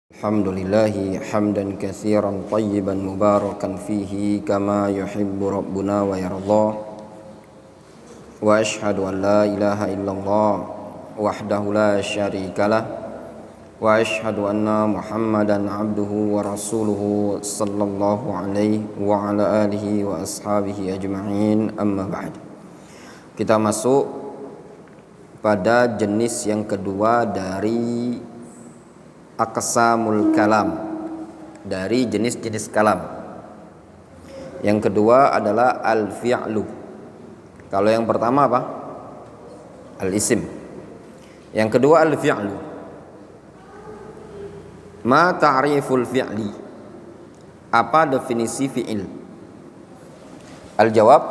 Alhamdulillahi hamdan katsiran tayyiban mubarakan fihi kama yuhibbu rabbuna wa yarda. Wa ashhadu an la ilaha illallah wahdahu la syarikalah wa ashhadu anna Muhammadan abduhu wa rasuluhu sallallahu alaihi wa ala alihi wa ashabihi ajma'in, amma ba'd. Kita masuk pada jenis yang kedua dari aqsamul kalam, dari jenis-jenis kalam. Yang kedua adalah al-fi'lu. Kalau yang pertama apa? Al-isim. Yang kedua al-fi'lu. Ma ta'riful fi'li? Apa definisi fi'il? Al-jawab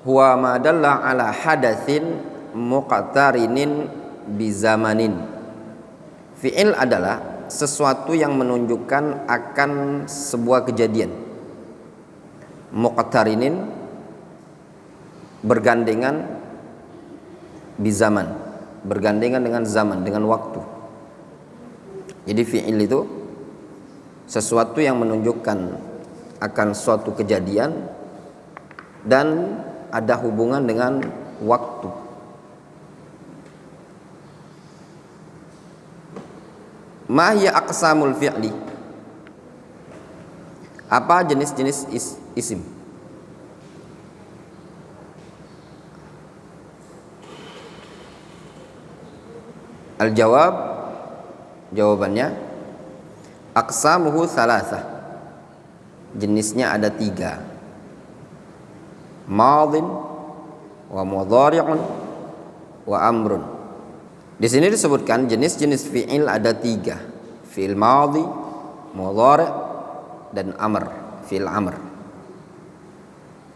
huwa ma dalla ala hadatsin muqtarinin bi zamanin. Fi'il adalah sesuatu yang menunjukkan akan sebuah kejadian. Muqtarinin, bergandengan bizaman, bergandengan dengan zaman, dengan waktu. Jadi fi'il itu sesuatu yang menunjukkan akan suatu kejadian dan ada hubungan dengan waktu. Ma hiya aqsamul fi'li? Apa jenis-jenis isim? Al-jawab, jawabannya aqsamuhu thalathah. Jenisnya ada 3. Madhin wa mudhari'un wa amrun. Di sini disebutkan jenis-jenis fi'il ada 3. Fi'il madhi, mudhari' dan amr, fi'il amr.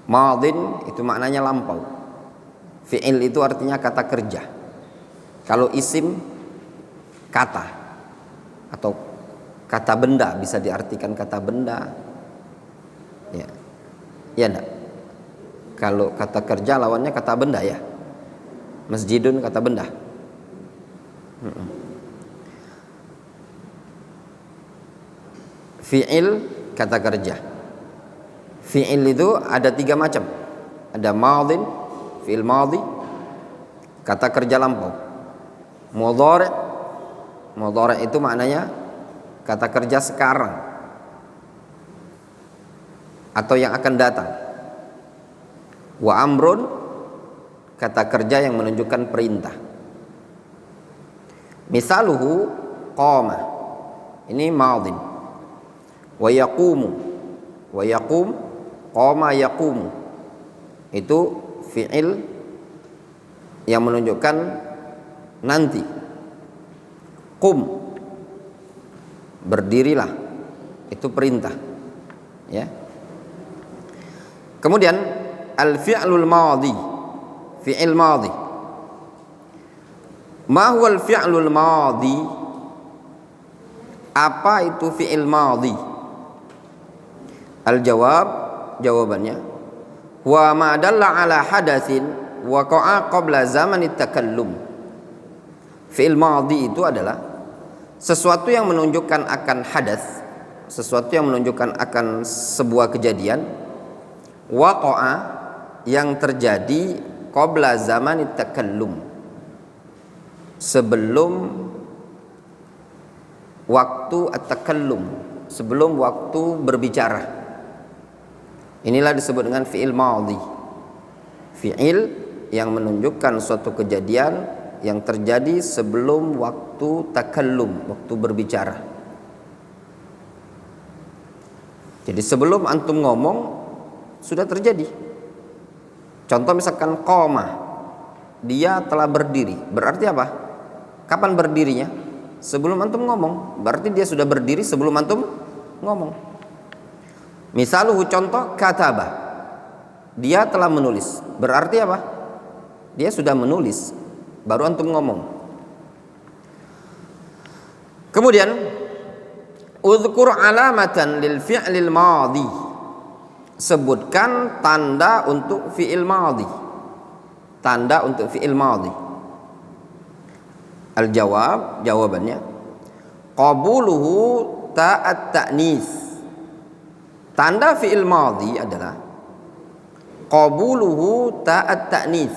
Madhin itu maknanya lampau. Fi'il itu artinya kata kerja. Kalau isim kata atau kata benda, bisa diartikan kata benda. Ya. Ya enggak? Kalau kata kerja lawannya kata benda ya. Masjidun kata benda. Fi'il kata kerja. Fi'il itu ada 3 macam. Ada madhin, fi'il madhi, kata kerja lampau. Mudhari', mudhari' itu maknanya kata kerja sekarang atau yang akan datang. Wa amrun, kata kerja yang menunjukkan perintah. Misaluhu qama, ini madhin. Wa yaqumu, wa yaqum, qama yaqumu, itu fi'il yang menunjukkan nanti. Qum, berdirilah, itu perintah, ya. Kemudian al-fi'lul madhi, fi'il madhi. Ma huwal fi'lul madhi? Apa itu fi'il madhi? Al-jawab, jawabannya huwa ma dalla ala hadatsin waqa'a qabla zamanit takallum. Fi'il madhi itu adalah sesuatu yang menunjukkan akan hadats, sesuatu yang menunjukkan akan sebuah kejadian, waqa'a, yang terjadi qabla zamanit takallum, sebelum waktu at-takallum, sebelum waktu berbicara. Inilah disebut dengan fi'il madhi. Fi'il yang menunjukkan suatu kejadian yang terjadi sebelum waktu takallum, waktu berbicara. Jadi sebelum antum ngomong sudah terjadi. Contoh misalkan qama, dia telah berdiri. Berarti apa? Kapan berdirinya? Sebelum antum ngomong. Berarti dia sudah berdiri sebelum antum ngomong. Misaluhu, contoh, kataba, dia telah menulis. Berarti apa? Dia sudah menulis baru antum ngomong. Kemudian udhkur alamatan lil fi'lil madhi. Sebutkan tanda untuk fi'il madhi. Tanda untuk fi'il madhi. Al-jawab, jawabannya Qabuluhu ta'at ta'nis. Tanda fi'il madhi adalah qabuluhu ta'at ta'nis,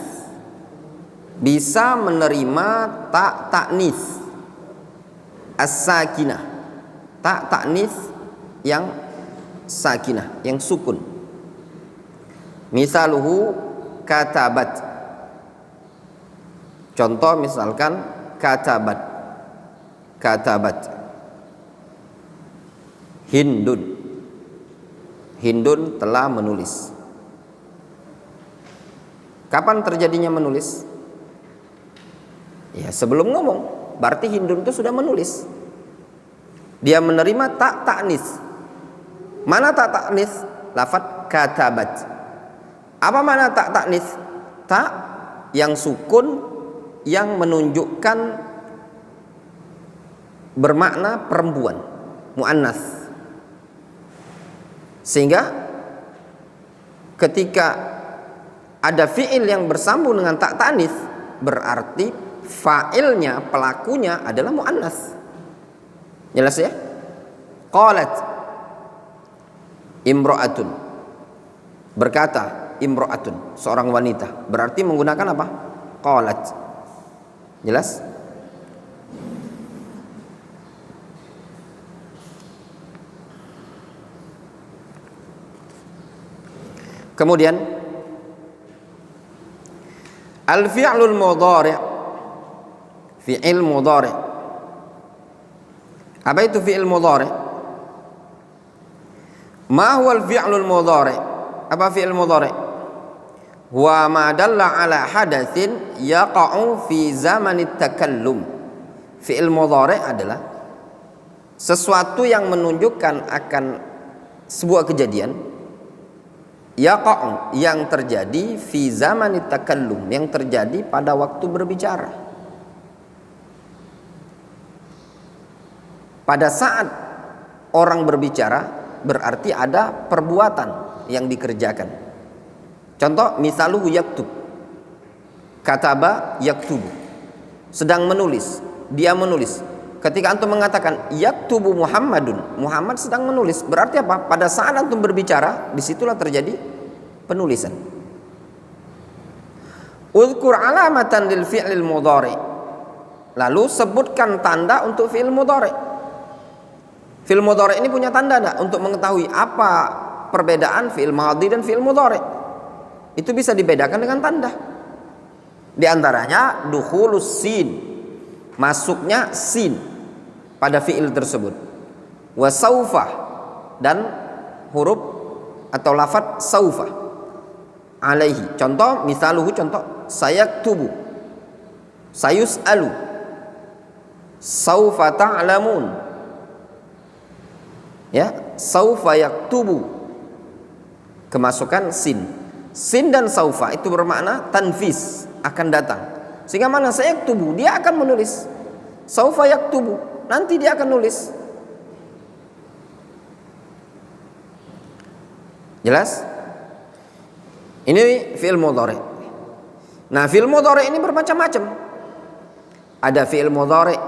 bisa menerima ta' ta'nis as-sakinah, ta' ta'nis yang sakinah, yang sukun. Misaluhu katabat. Contoh misalkan katabat, katabat. Hindun, Hindun telah menulis. Kapan terjadinya menulis? Ya sebelum ngomong, berarti Hindun itu sudah menulis. Dia menerima tak ta'nis. Mana tak ta'nis? Lafaz katabat. Apa mana tak ta'nis? Tak yang sukun, yang menunjukkan bermakna perempuan, muannas. Sehingga ketika ada fi'il yang bersambung dengan tak ta'nis, berarti fa'ilnya, pelakunya adalah muannas. Jelas ya? Qalat imra'atun, berkata imra'atun, seorang wanita, berarti menggunakan apa? Qalat. Jelas? Kemudian al-fi'lul mudhari', fi'il mudhari'. Apa itu fi'il mudhari'? Ma huwa al-fi'lul mudhari'? Apa fi'il mudhari'? Huwa ma dalla ala hadatsin yaqa'u fi zamanit takallum. Fi'il mudhari' adalah sesuatu yang menunjukkan akan sebuah kejadian, yaqa'u, yang terjadi fi zamanit takallum, yang terjadi pada waktu berbicara. Pada saat orang berbicara berarti ada perbuatan yang dikerjakan. Contoh misaluhu yaktub, kataba yaktubu, sedang menulis, dia menulis. Ketika antum mengatakan yaktubu Muhammadun, Muhammad sedang menulis, berarti apa? Pada saat antum berbicara, disitulah terjadi penulisan. Uzkur alamatan lil fi'lil mudhari. Lalu sebutkan tanda untuk fi'il mudhari. Fi'il mudhari ini punya tanda enggak untuk mengetahui apa perbedaan fi'il madhi dan fi'il mudhari? Itu bisa dibedakan dengan tanda. Di antaranya dukhulus sin, masuknya sin pada fi'il tersebut. Wa saufa, dan huruf atau lafaz saufa alaihi. Contoh misaluhu, contoh sayaktubu, sayus'alu, saufa ta'lamun. Ya, saufa yaktubu, kemasukan sin. Sin dan saufa itu bermakna tanfis, akan datang. Sehingga mana sayaktubu, dia akan menulis. Saufa yaktubu, nanti dia akan nulis. Jelas? Ini fi'il mudhari. Nah, fi'il mudhari ini bermacam-macam. Ada fi'il mudhari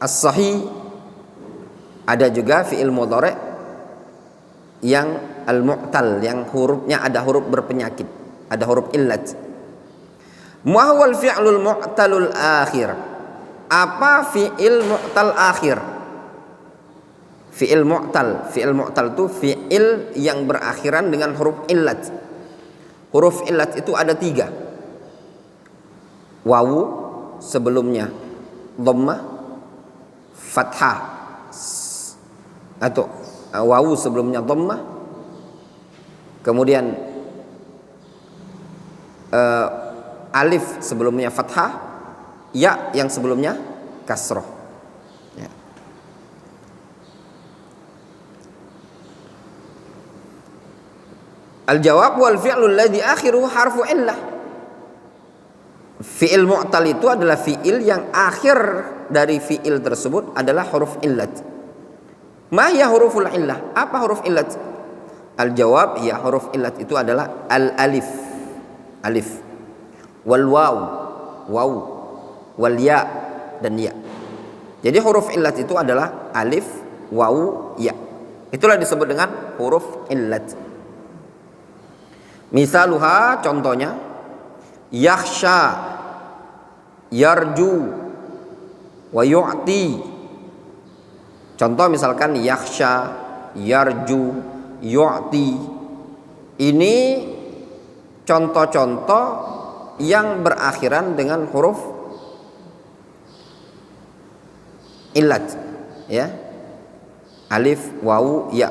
as-sahih, ada juga fi'il mudhari yang al-mu'tal, yang hurufnya ada huruf berpenyakit, ada huruf illat. Ma huwal fi'lul mu'talul akhir? Apa fi'il mu'tal akhir? Fi'il mu'tal, fi'il mu'tal itu fi'il yang berakhiran dengan huruf illat. Huruf illat itu ada 3. Wawu sebelumnya dhammah, fathah, atau wawu sebelumnya dhammah, kemudian alif sebelumnya fathah, ya yang sebelumnya kasroh. Ya. Al-jawab wal fi'lul ladzi akhiru harfu illah. Fi'il mu'tal itu adalah fi'il yang akhir dari fi'il tersebut adalah huruf illat. Ma hiya huruful illah? Apa huruf illat? Al-jawab, ya huruf illat itu adalah al-alif, alif, wal waw, waw, wal ya, dan ya. Jadi huruf illat itu adalah alif, wawu, ya. Itulah disebut dengan huruf illat. Misaluha, contohnya, yakhsha, yarju, wa yu'ti. Contoh misalkan yakhsha, yarju, yu'ti. Ini contoh-contoh yang berakhiran dengan huruf illat, ya. Alif, wawu, ya.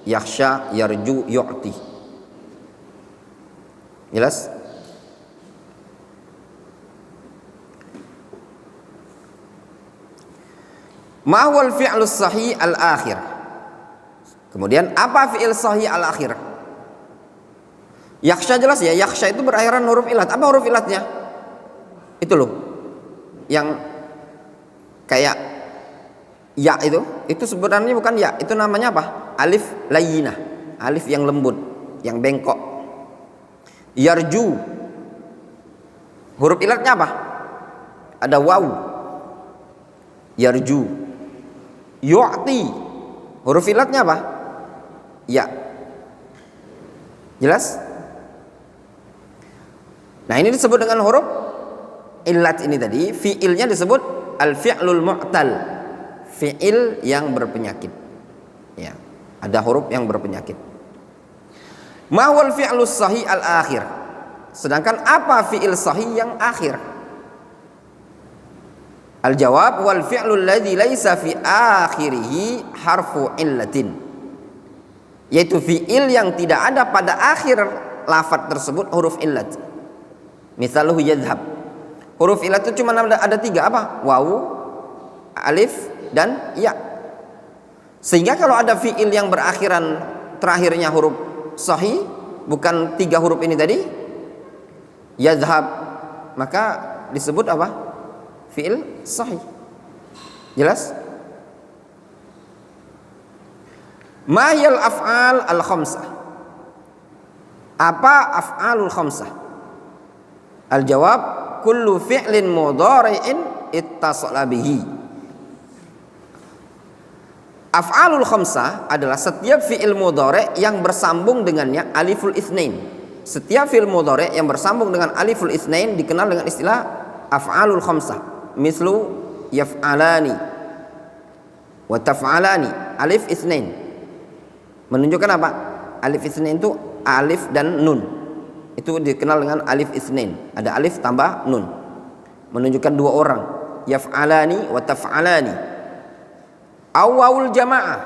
Yakhsha, yarju, yu'ti. Jelas? Ma huwal fi'lus sahih al-akhir. Kemudian apa fi'il sahih al-akhir? Yakhsha jelas ya, yakhsha itu berakhiran huruf illat. Apa huruf illatnya? Itu loh. Yang kayak ya itu sebenarnya bukan ya, itu namanya apa? Alif layyinah, alif yang lembut, yang bengkok. Yarju, huruf illatnya apa? Ada wawu. Yarju. Yu'ti, huruf illatnya apa? Ya. Jelas? Nah, ini disebut dengan huruf illat ini tadi. Fi'ilnya disebut al-fi'lul mu'tal, fi'il yang berpenyakit, ya. Ada huruf yang berpenyakit. Ma huwal fi'lus sahih al-akhir. Sedangkan apa fi'il sahih yang akhir? Al-jawab wal fi'lul ladzi laisa fi akhirih harfu illatin. Yaitu fi'il yang tidak ada pada akhir lafaz tersebut huruf illat. Misaluhu yadhhab. Huruf illat itu cuma ada 3, apa? Wawu, alif, dan ya. Sehingga kalau ada fi'il yang berakhiran terakhirnya huruf sahih, bukan 3 huruf ini tadi, yadhhab, maka disebut apa? Fi'il sahih. Jelas? Ma hiyal af'al al-khamsah? Apa af'alul khamsah? Al-jawab kullu fi'lin mudhari'in ittasala bihi. Af'alul khamsah adalah setiap fi'il mudhari' yang bersambung dengannya aliful itsnain. Setiap fi'il mudhari' yang bersambung dengan aliful itsnain dikenal dengan istilah af'alul khamsah. Mislu yaf'alani wa taf'alani, alif itsnain. Menunjukkan apa? Alif itsnain itu alif dan nun. Itu dikenal dengan alif itsnain. Ada alif tambah nun. Menunjukkan 2 orang. Yaf'alani wa taf'alani. Awwawul jamaah.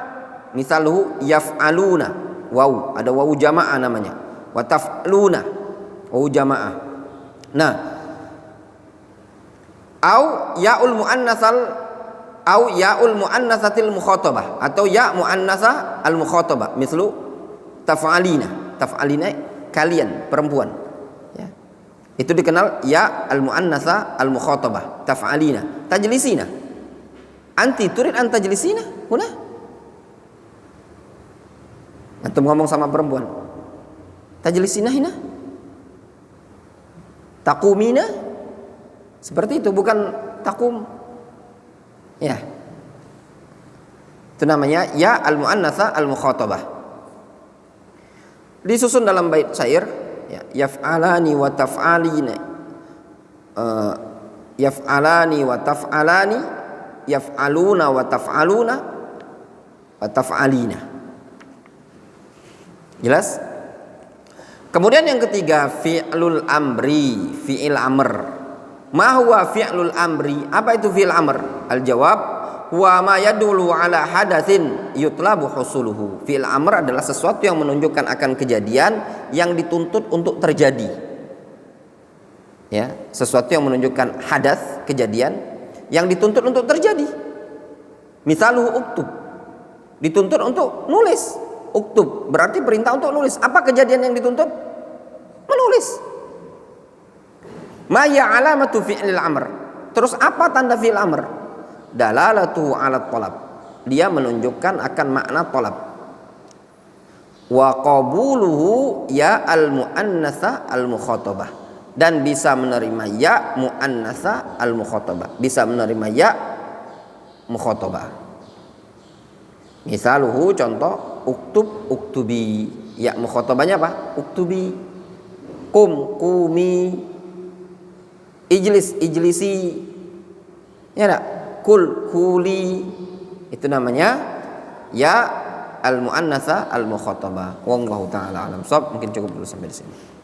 Misaluhu yaf'aluna. Waw, ada wawu jamaah namanya. Wa taf'aluna, wawu jamaah. Nah, au ya'ul muannatsatil mukhatabah atau ya muannatsa al mukhatabah mislu taf'alina. Taf'alina kalian perempuan, ya. Itu dikenal ya al muannatsa al mukhatabah, taf'alina. Tajlisina, anti turid an tajlisina huna. Antum ngomong sama perempuan, tajlisina hina, taqumina. Seperti itu, bukan takum, ya. Itu namanya ya al muannatsa al mukhatabah. Disusun dalam bait syair, ya, yaf'alani wa taf'alina, yaf'alani wa taf'alani, yaf'aluna wa taf'aluna wa taf'alina. Jelas? Kemudian yang ketiga, fi'lul amri, fi'il amr. Ma huwa fi'lul amri? Apa itu fi'il amr? Al-jawab huwa ma yadullu ala hadatsin yutlabu husuluhu. Fi'il amr adalah sesuatu yang menunjukkan akan kejadian yang dituntut untuk terjadi. Ya, sesuatu yang menunjukkan hadas, kejadian yang dituntut untuk terjadi. Misaluhu uktub. Dituntut untuk nulis. Uktub berarti perintah untuk nulis. Apa kejadian yang dituntut? Menulis. Ma ya alamatu fi'lil amr. Terus apa tanda fi'il amr? Dalalatu 'ala talab. Dia menunjukkan akan makna talab. Wa qabuluhu ya al muannatsa al mukhatabah. Dan bisa menerima ya muannatsa al mukhatabah. Bisa menerima ya mukhatabah. Misaluhu contoh uktub uktubi. Ya mukhatabahnya apa? Uktubi. Kum kumi. Ijlis ijlisi. Ya enggak? Kul kuli. Itu namanya ya al muannatsa al mukhatabah. Wallahu taala alam. Mungkin cukup dulu sampai di sini.